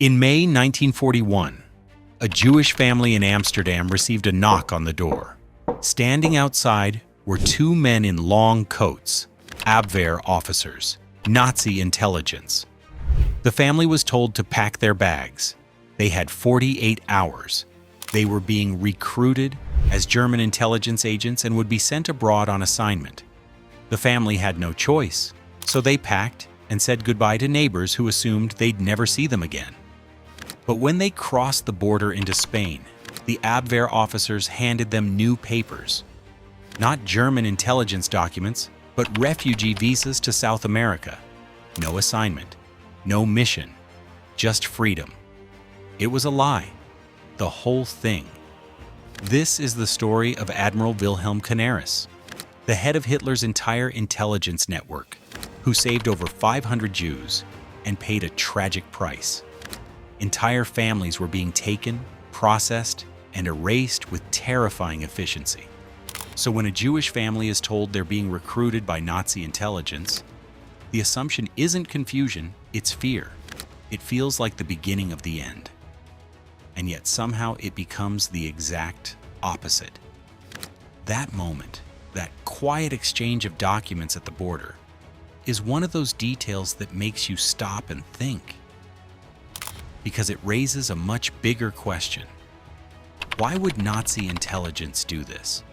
In May 1941, a Jewish family in Amsterdam received a knock on the door. Standing outside were two men in long coats, Abwehr officers, Nazi intelligence. The family was told to pack their bags. They had 48 hours. They were being recruited as German intelligence agents and would be sent abroad on assignment. The family had no choice, so they packed and said goodbye to neighbors who assumed they'd never see them again. But when they crossed the border into Spain, the Abwehr officers handed them new papers. Not German intelligence documents, but refugee visas to South America. No assignment, no mission, just freedom. It was a lie. The whole thing. This is the story of Admiral Wilhelm Canaris, the head of Hitler's entire intelligence network, who saved over 500 Jews and paid a tragic price. Entire families were being taken, processed, and erased with terrifying efficiency. So when a Jewish family is told they're being recruited by Nazi intelligence, the assumption isn't confusion, it's fear. It feels like the beginning of the end. And yet somehow it becomes the exact opposite. That moment, that quiet exchange of documents at the border, is one of those details that makes you stop and think. Because it raises a much bigger question. Why would Nazi intelligence do this?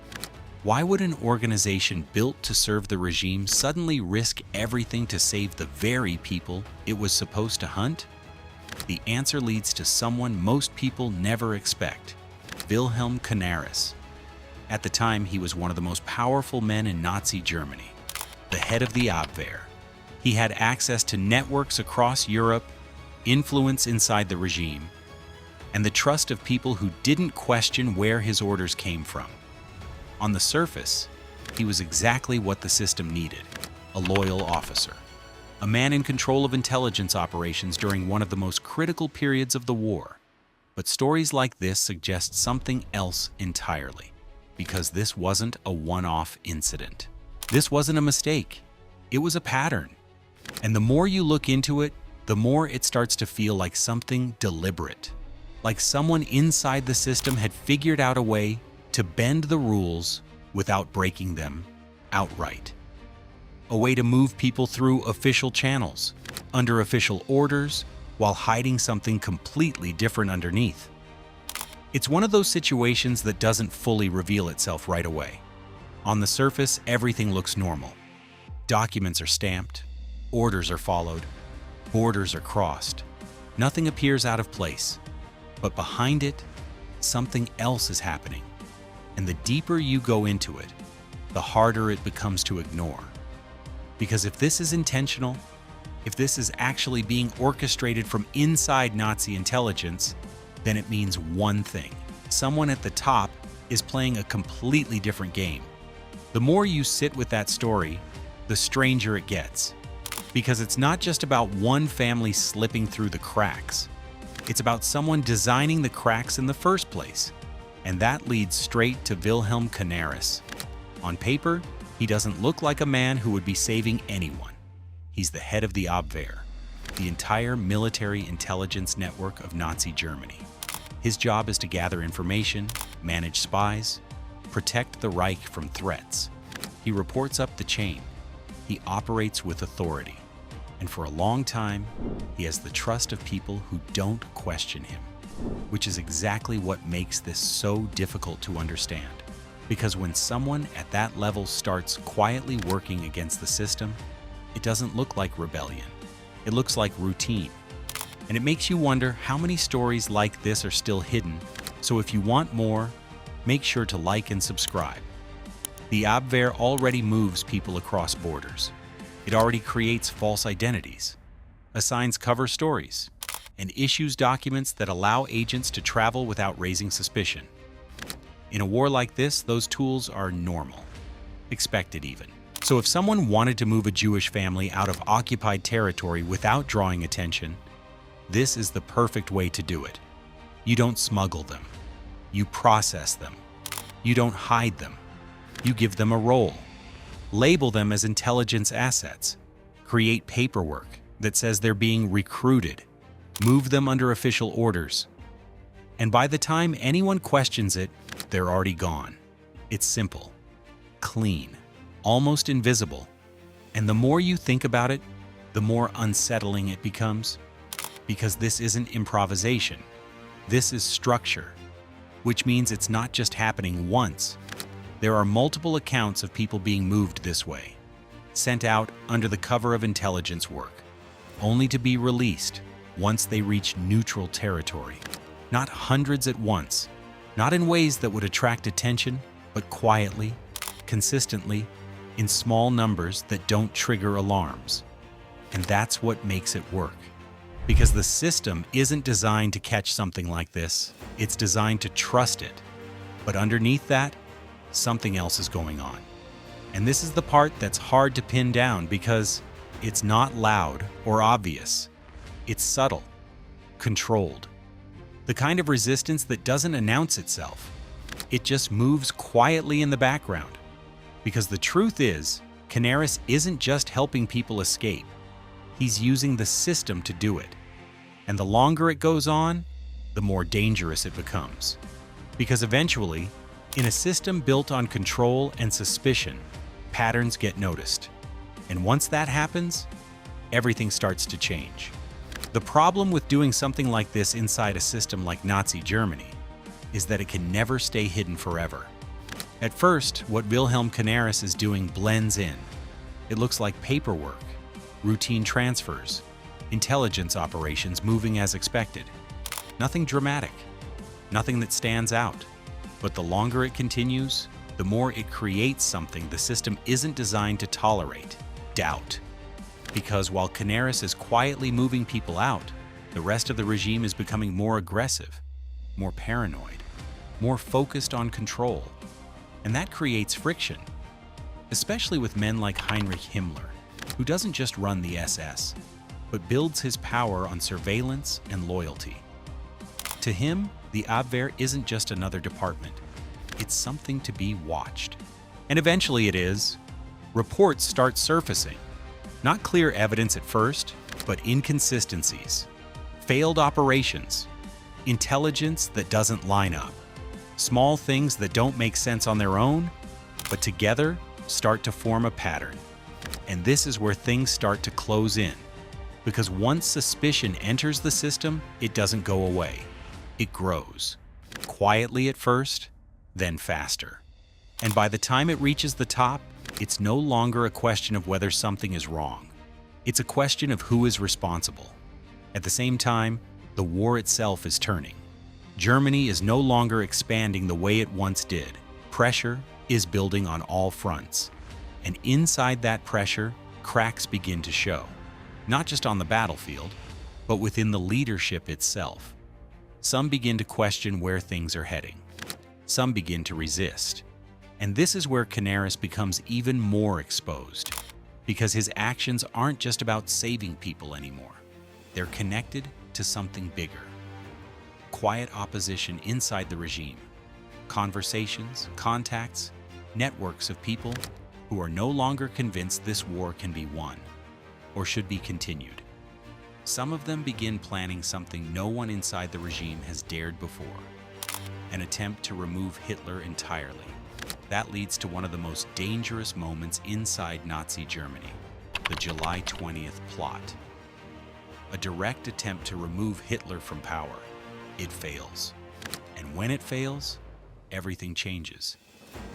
Why would an organization built to serve the regime suddenly risk everything to save the very people it was supposed to hunt? The answer leads to someone most people never expect, Wilhelm Canaris. At the time, he was one of the most powerful men in Nazi Germany, the head of the Abwehr. He had access to networks across Europe, influence inside the regime, and the trust of people who didn't question where his orders came from. On the surface, he was exactly what the system needed, a loyal officer, a man in control of intelligence operations during one of the most critical periods of the war. But stories like this suggest something else entirely, because this wasn't a one-off incident. This wasn't a mistake. It was a pattern. And the more you look into it, the more it starts to feel like something deliberate, like someone inside the system had figured out a way to bend the rules without breaking them outright. A way to move people through official channels, under official orders, while hiding something completely different underneath. It's one of those situations that doesn't fully reveal itself right away. On the surface, everything looks normal. Documents are stamped, orders are followed, borders are crossed. Nothing appears out of place. But behind it, something else is happening. And the deeper you go into it, the harder it becomes to ignore. Because if this is intentional, if this is actually being orchestrated from inside Nazi intelligence, then it means one thing. Someone at the top is playing a completely different game. The more you sit with that story, the stranger it gets. Because it's not just about one family slipping through the cracks. It's about someone designing the cracks in the first place. And that leads straight to Wilhelm Canaris. On paper, he doesn't look like a man who would be saving anyone. He's the head of the Abwehr, the entire military intelligence network of Nazi Germany. His job is to gather information, manage spies, protect the Reich from threats. He reports up the chain. He operates with authority. And for a long time, he has the trust of people who don't question him, which is exactly what makes this so difficult to understand. Because when someone at that level starts quietly working against the system, it doesn't look like rebellion. It looks like routine. And it makes you wonder how many stories like this are still hidden. So if you want more, make sure to like and subscribe. The Abwehr already moves people across borders. It already creates false identities, assigns cover stories, and issues documents that allow agents to travel without raising suspicion. In a war like this, those tools are normal, expected even. So if someone wanted to move a Jewish family out of occupied territory without drawing attention, this is the perfect way to do it. You don't smuggle them. You process them. You don't hide them. You give them a role. Label them as intelligence assets. Create paperwork that says they're being recruited. move them under official orders. And by the time anyone questions it, they're already gone. It's simple, clean, almost invisible. And the more you think about it, the more unsettling it becomes. Because this isn't improvisation. This is structure, which means it's not just happening once. There are multiple accounts of people being moved this way, sent out under the cover of intelligence work, only to be released once they reach neutral territory. Not hundreds at once, not in ways that would attract attention, but quietly, consistently, in small numbers that don't trigger alarms. And that's what makes it work. Because the system isn't designed to catch something like this, it's designed to trust it. But underneath that, something else is going on. And this is the part that's hard to pin down because it's not loud or obvious. It's subtle, controlled. The kind of resistance that doesn't announce itself. It just moves quietly in the background. Because the truth is, Canaris isn't just helping people escape. He's using the system to do it. And the longer it goes on, the more dangerous it becomes. Because eventually, in a system built on control and suspicion, patterns get noticed. And once that happens, everything starts to change. The problem with doing something like this inside a system like Nazi Germany is that it can never stay hidden forever. At first, what Wilhelm Canaris is doing blends in. It looks like paperwork, routine transfers, intelligence operations moving as expected. Nothing dramatic, nothing that stands out. But the longer it continues, the more it creates something the system isn't designed to tolerate: doubt. Because while Canaris is quietly moving people out, the rest of the regime is becoming more aggressive, more paranoid, more focused on control. And that creates friction, especially with men like Heinrich Himmler, who doesn't just run the SS, but builds his power on surveillance and loyalty. To him, the Abwehr isn't just another department. It's something to be watched. And eventually it is. Reports start surfacing. Not clear evidence at first, but inconsistencies, failed operations, intelligence that doesn't line up, small things that don't make sense on their own, but together start to form a pattern. And this is where things start to close in. Because once suspicion enters the system, it doesn't go away. It grows. Quietly at first, then faster. And by the time it reaches the top, it's no longer a question of whether something is wrong. It's a question of who is responsible. At the same time, the war itself is turning. Germany is no longer expanding the way it once did. Pressure is building on all fronts. And inside that pressure, cracks begin to show. Not just on the battlefield, but within the leadership itself. Some begin to question where things are heading. Some begin to resist. And this is where Canaris becomes even more exposed, because his actions aren't just about saving people anymore. They're connected to something bigger. Quiet opposition inside the regime. Conversations, contacts, networks of people who are no longer convinced this war can be won or should be continued. Some of them begin planning something no one inside the regime has dared before: an attempt to remove Hitler entirely. That leads to one of the most dangerous moments inside Nazi Germany, the July 20th plot. A direct attempt to remove Hitler from power. It fails. And when it fails, everything changes.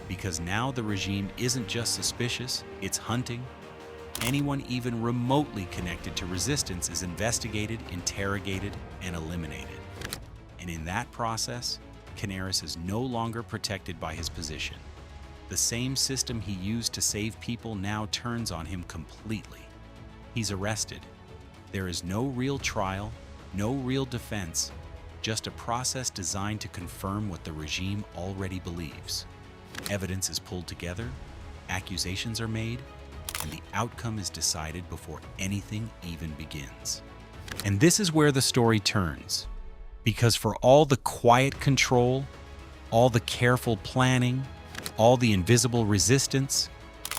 Because now the regime isn't just suspicious, it's hunting. Anyone even remotely connected to resistance is investigated, interrogated, and eliminated. And in that process, Canaris is no longer protected by his position. The same system he used to save people now turns on him completely. He's arrested. There is no real trial, no real defense, just a process designed to confirm what the regime already believes. Evidence is pulled together, accusations are made, and the outcome is decided before anything even begins. And this is where the story turns. Because for all the quiet control, all the careful planning, all the invisible resistance,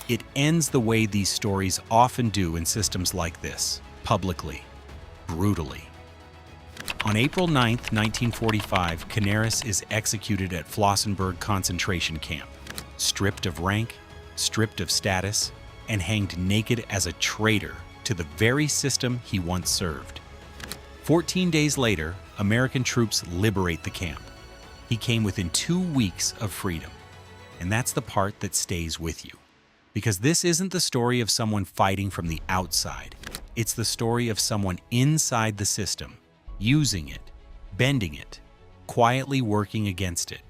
it ends the way these stories often do in systems like this: publicly, brutally. On April 9, 1945, Canaris is executed at Flossenburg concentration camp, stripped of rank, stripped of status, and hanged naked as a traitor to the very system he once served. 14 days later, American troops liberate the camp. He came within 2 weeks of freedom. And that's the part that stays with you. Because this isn't the story of someone fighting from the outside. It's the story of someone inside the system, using it, bending it, quietly working against it,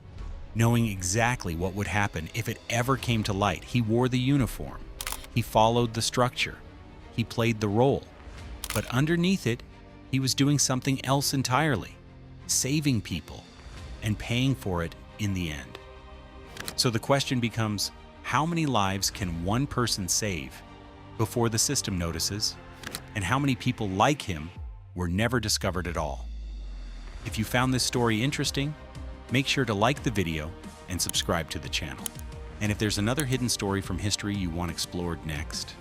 knowing exactly what would happen if it ever came to light. He wore the uniform. He followed the structure. He played the role. But underneath it, he was doing something else entirely, saving people and paying for it in the end. So the question becomes, how many lives can one person save before the system notices? And how many people like him were never discovered at all? If you found this story interesting, make sure to like the video and subscribe to the channel. And if there's another hidden story from history you want explored next,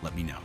let me know.